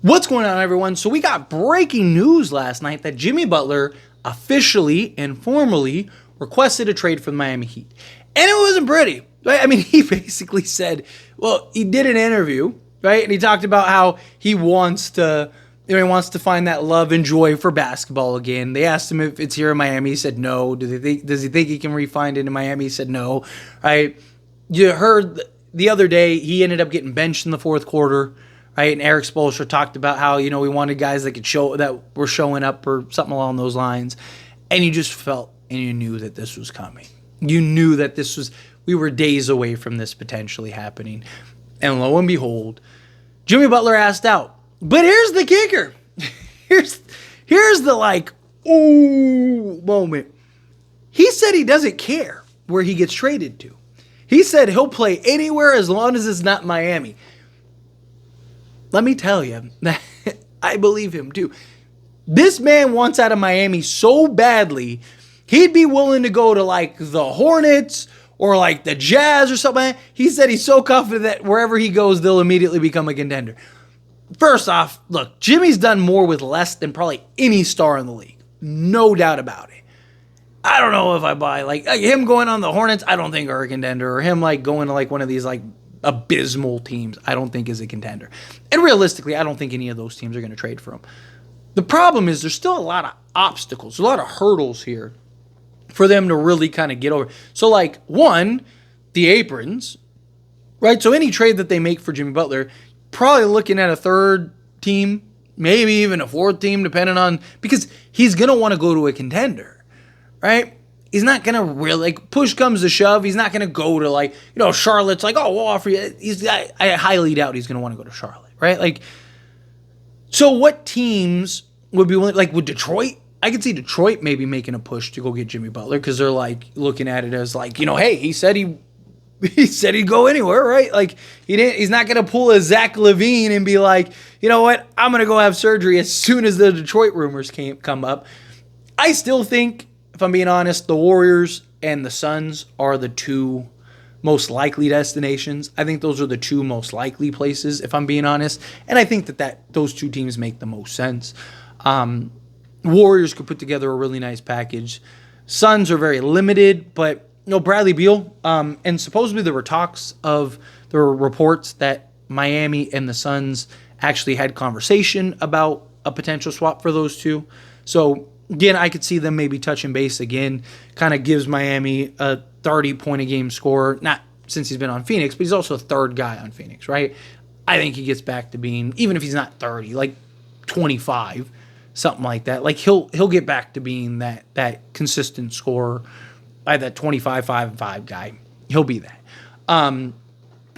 What's going on, everyone? So we got breaking news last night that Jimmy Butler officially and formally requested a trade for the Miami Heat. And it wasn't pretty, right? I mean, he basically said, well, he did an interview, right? And he talked about how he wants to, he wants to find that love and joy for basketball again. They asked him if it's here in Miami. He said no. Does he think he can re-find it in Miami? He said no, right? You heard the other day he ended up getting benched in the fourth quarter. Right, and Eric Spoelstra talked about how, we wanted guys that could show that were showing up or something along those lines, and you just felt and you knew that this was coming. You knew that we were days away from this potentially happening, and lo and behold, Jimmy Butler asked out. But here's the kicker. Here's the ooh moment. He said he doesn't care where he gets traded to. He said he'll play anywhere as long as it's not Miami. Let me tell you, I believe him too. This man wants out of Miami so badly, he'd be willing to go to the Hornets or the Jazz or something. He said he's so confident that wherever he goes, they'll immediately become a contender. First off, look, Jimmy's done more with less than probably any star in the league. No doubt about it. I don't know if I buy him going on the Hornets, I don't think are a contender, or him going to one of these abysmal teams, I don't think is a contender. And realistically, I don't think any of those teams are going to trade for him. The problem is there's still a lot of obstacles, a lot of hurdles here for them to really kind of get over. So one, the aprons, right? So any trade that they make for Jimmy Butler, probably looking at a third team, maybe even a fourth team, depending on, because he's going to want to go to a contender, right? He's not going to really, push comes to shove, he's not going to go to, Charlotte's we'll offer you. I highly doubt he's going to want to go to Charlotte, right? So what teams would be willing, would Detroit? I could see Detroit maybe making a push to go get Jimmy Butler because they're looking at it as hey, he said he'd go anywhere, right? He's not going to pull a Zach LaVine and be you know what, I'm going to go have surgery as soon as the Detroit rumors come up. I still think, if I'm being honest, the Warriors and the Suns are the two most likely destinations. I think those are the two most likely places, if I'm being honest. And I think that those two teams make the most sense. Warriors could put together a really nice package. Suns are very limited, but Bradley Beal. And supposedly there were reports that Miami and the Suns actually had conversation about a potential swap for those two. So again, I could see them maybe touching base again. Kind of gives Miami a 30-point-a-game scorer. Not since he's been on Phoenix, but he's also a third guy on Phoenix, right? I think he gets back to being, even if he's not 30, 25, something like that. He'll get back to being that consistent scorer, that 25, 5, and 5 guy. He'll be that.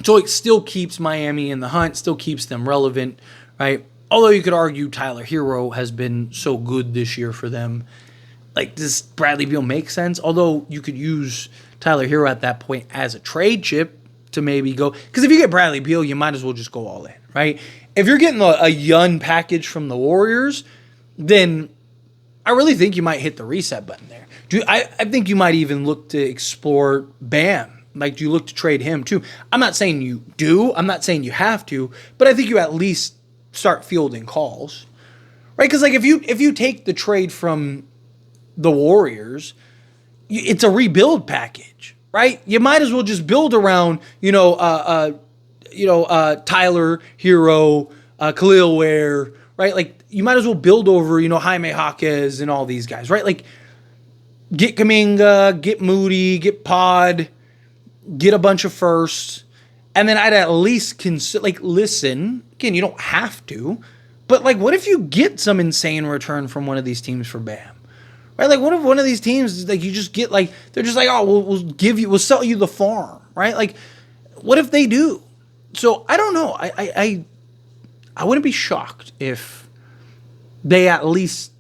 So it still keeps Miami in the hunt, still keeps them relevant, right? Although you could argue Tyler Hero has been so good this year for them. Does Bradley Beal make sense? Although you could use Tyler Hero at that point as a trade chip to maybe go. Because if you get Bradley Beal, you might as well just go all in, right? If you're getting a young package from the Warriors, then I really think you might hit the reset button there. I think you might even look to explore Bam. Do you look to trade him too? I'm not saying you do. I'm not saying you have to. But I think you at least start fielding calls, right? Because if you take the trade from the Warriors, it's a rebuild package, right? You might as well just build around Tyler Hero, Khalil Ware, right? You might as well build over Jaime Jaquez and all these guys, right? Get Kuminga, get Moody, get Pod, get a bunch of firsts. And then I'd at least consider, listen, again, you don't have to, but what if you get some insane return from one of these teams for Bam? Right? What if one of these teams, you just get, they're just oh, we'll sell you the farm, right? What if they do? So I don't know. I wouldn't be shocked if they at least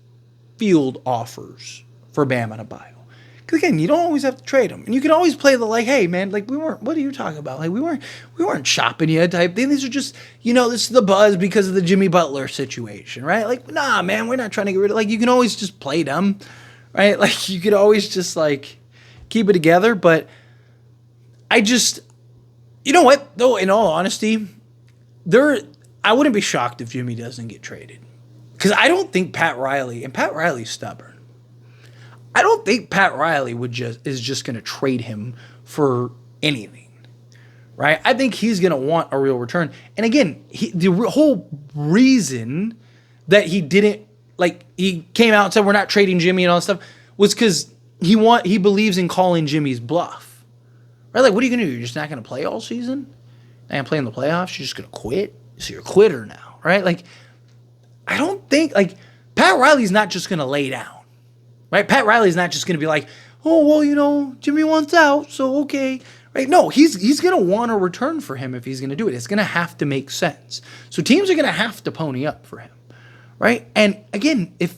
field offers for Bam and Adebayo. Because again, you don't always have to trade them, and you can always play the hey, man, we weren't. What are you talking about? We weren't shopping you type thing. These are just, this is the buzz because of the Jimmy Butler situation, right? Nah, man, we're not trying to get rid of. You can always just play them, right? You could always just keep it together. But I just, you know what though? In all honesty, I wouldn't be shocked if Jimmy doesn't get traded. Because I don't think Pat Riley's stubborn. I don't think Pat Riley is just going to trade him for anything, right? I think he's going to want a real return. And again, the whole reason that he didn't, like, he came out and said we're not trading Jimmy and all that stuff was because he believes in calling Jimmy's bluff, right? Like, what are you going to do? You're just not going to play all season? Not going to play in the playoffs? You're just going to quit? So you're a quitter now, right? Like, I don't think, like, Pat Riley's not just going to lay down. Right? Pat Riley's not just going to be like, oh, well, Jimmy wants out, so okay. Right? No, he's going to want a return for him if he's going to do it. It's going to have to make sense. So teams are going to have to pony up for him. Right? And again, if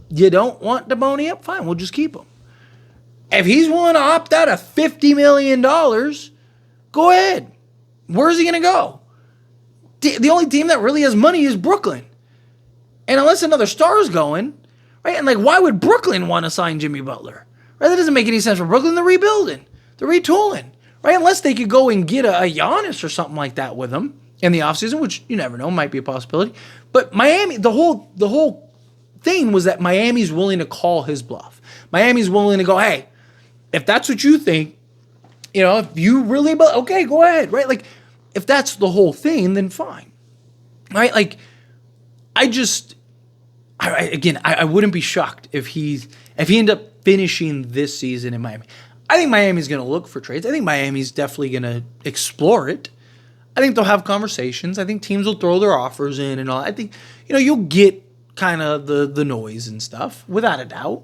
you don't want to pony up, fine, we'll just keep him. If he's willing to opt out of $50 million, go ahead. Where's he going to go? The only team that really has money is Brooklyn. And unless another star's going, right? And like, why would Brooklyn want to sign Jimmy Butler? Right? That doesn't make any sense for Brooklyn. They're rebuilding. They're retooling. Right? Unless they could go and get a Giannis or something like that with them in the offseason, which you never know, might be a possibility. But Miami, the whole thing was that Miami's willing to call his bluff. Miami's willing to go, hey, if that's what you think, if you really, okay, go ahead. Right? Like, if that's the whole thing, then fine. Right? Like, I wouldn't be shocked if he ended up finishing this season in Miami. I think Miami's going to look for trades. I think Miami's definitely going to explore it. I think they'll have conversations. I think teams will throw their offers in and all. I think, you'll get kind of the noise and stuff, without a doubt.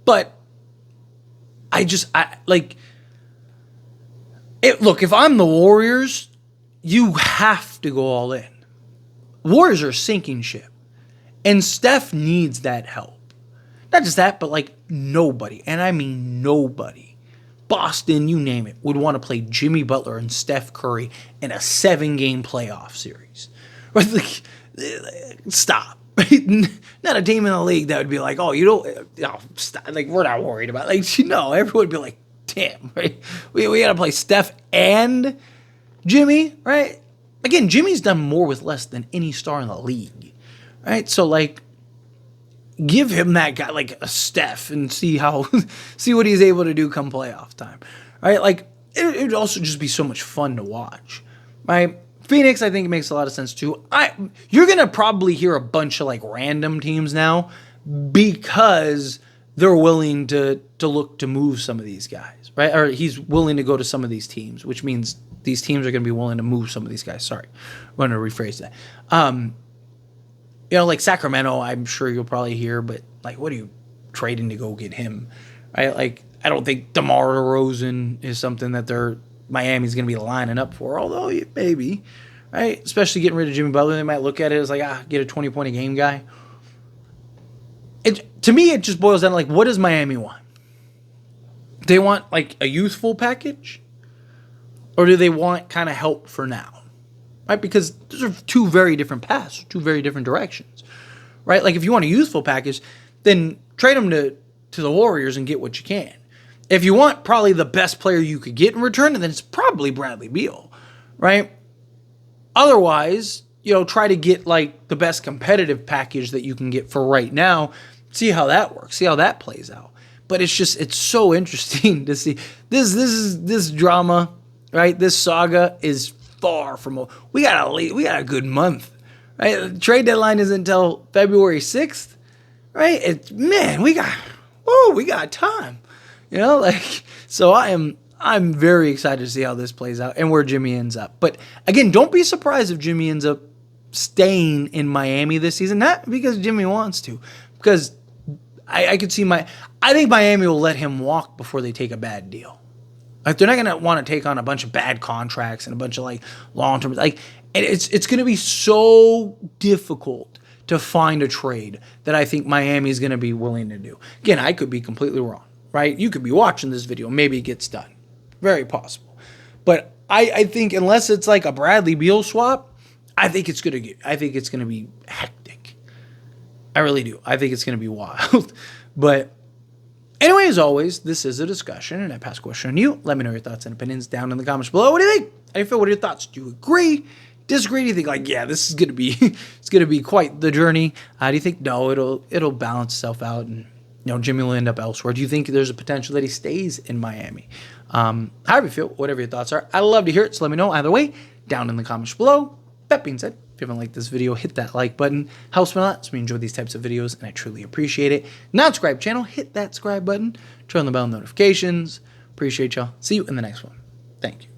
But look, if I'm the Warriors, you have to go all in. Warriors are a sinking ship. And Steph needs that help. Not just that, but like nobody, and I mean nobody, Boston, you name it, would want to play Jimmy Butler and Steph Curry in a 7-game playoff series. Right? Like, stop. Not a team in the league that would be like, stop. Like, we're not worried about it. Like, everyone would be like, damn, right? We got to play Steph and Jimmy, right? Again, Jimmy's done more with less than any star in the league. Right, so like, give him that guy like a Steph and see what he's able to do come playoff time. Right, like it would also just be so much fun to watch. Right, Phoenix, I think it makes a lot of sense too. You're gonna probably hear a bunch of like random teams now because they're willing to look to move some of these guys, right? Or he's willing to go to some of these teams, which means these teams are gonna be willing to move some of these guys. Sorry, I'm gonna rephrase that. Like Sacramento, I'm sure you'll probably hear, but like, what are you trading to go get him? Right? Like, I don't think DeMar DeRozan is something that Miami's going to be lining up for, although maybe, right? Especially getting rid of Jimmy Butler, they might look at it as like, get a 20-point a game guy. To me, it just boils down to like, what does Miami want? They want like a youthful package, or do they want kind of help for now? Right? Because those are two very different paths, two very different directions. Right? Like, if you want a youthful package, then trade them to the Warriors and get what you can. If you want probably the best player you could get in return, then it's probably Bradley Beal. Right? Otherwise, try to get like the best competitive package that you can get for right now. See how that works. See how that plays out. But it's so interesting to see. This drama, right? This saga is far from over. We got a good month, right? The trade deadline isn't until February 6th, right? We got time, so I'm very excited to see how this plays out and where Jimmy ends up. But again, don't be surprised if Jimmy ends up staying in Miami this season, not because Jimmy wants to, because I could see I think Miami will let him walk before they take a bad deal. Like, they're not going to want to take on a bunch of bad contracts and a bunch of like long-term, like, and it's going to be so difficult to find a trade that I think Miami is going to be willing to do. Again, I could be completely wrong, right? You could be watching this video, maybe it gets done, very possible. But I think unless it's like a Bradley Beal swap, I think it's going to be hectic. I really do. I think it's going to be wild, but. Anyway, as always, this is a discussion, and I pass a question on you. Let me know your thoughts and opinions down in the comments below. What do you think? How do you feel? What are your thoughts? Do you agree? Disagree? Do you think like, yeah, this is gonna be it's gonna be quite the journey? Do you think no, it'll balance itself out and Jimmy will end up elsewhere? Do you think there's a potential that he stays in Miami? However you feel, whatever your thoughts are, I'd love to hear it. So let me know either way down in the comments below. That being said, if you haven't liked this video, hit that like button. Helps me a lot. So we enjoy these types of videos, and I truly appreciate it. Not subscribe channel, hit that subscribe button. Turn on the bell notifications. Appreciate y'all. See you in the next one. Thank you.